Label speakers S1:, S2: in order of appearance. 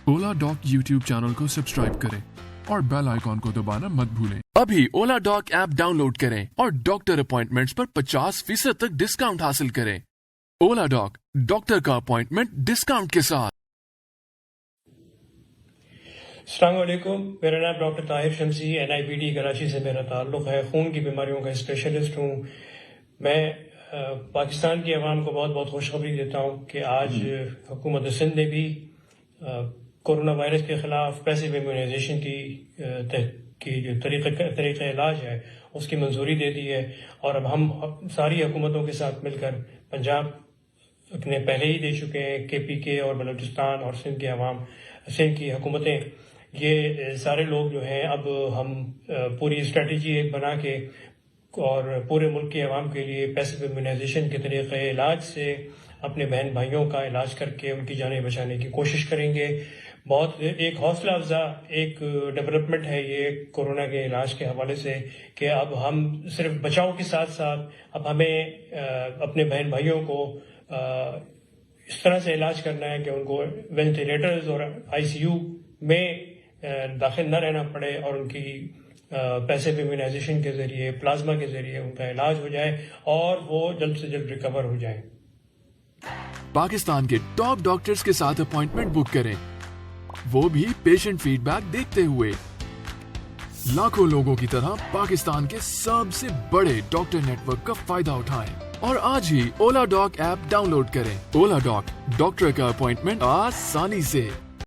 S1: ओला dock YouTube channel को subscribe करें और बेल आइकॉन को दबाना मत भूलें। अभी ओला डॉक ऐप डाउनलोड करें और डॉक्टर अपॉइंटमेंट्स पर 50% तक डिस्काउंट हासिल करें। ओला डॉक, डॉक्टर का अपॉइंटमेंट डिस्काउंट के साथ।
S2: अस्सलाम वालेकुम, मेरा नाम डॉक्टर ताहिर शमसी NIPD कराची से मेरा ताल्लुक़ है। खून की बीमारियों का स्पेशलिस्ट हूँ। मैं पाकिस्तान की आवाम को बहुत बहुत खुशखबरी देता हूँ कि आज हुकूमत सिंध ने भी कोरोना वायरस के ख़िलाफ़ पैसिव इम्यूनाइजेशन की जो तरीक़ा इलाज है उसकी मंजूरी दे दी है। और अब हम सारी हुकूमतों के साथ मिलकर पंजाब ने पहले ही दे चुके हैं, KPK और बलूचिस्तान और सिंध की हुकूमतें, ये सारे लोग जो हैं अब हम पूरी स्ट्रेटजी एक बना के और पूरे मुल्क के अवाम के लिए पैसिव इम्यूनाइजेशन के तरीक़े इलाज से अपने बहन भाइयों का इलाज करके उनकी जानें बचाने की कोशिश करेंगे। बहुत एक हौसला अफजा एक डेवलपमेंट है ये कोरोना के इलाज के हवाले से कि अब हम सिर्फ बचाव के साथ साथ अब हमें अपने बहन भाइयों को इस तरह से इलाज करना है कि उनको वेंटिलेटर्स और ICU में दाखिल न रहना पड़े और उनकी पैसिव इम्यूनाइजेशन के ज़रिए, प्लाज्मा के ज़रिए उनका इलाज हो जाए और वो जल्द से जल्द रिकवर हो जाए।
S1: पाकिस्तान के टॉप डॉक्टर्स के साथ अपॉइंटमेंट बुक करें, वो भी पेशेंट फीडबैक देखते हुए। लाखों लोगों की तरह पाकिस्तान के सबसे बड़े डॉक्टर नेटवर्क का फायदा उठाएं और आज ही ओला डॉक ऐप डाउनलोड करें। ओला डॉक, डॉक्टर का अपॉइंटमेंट आसानी से।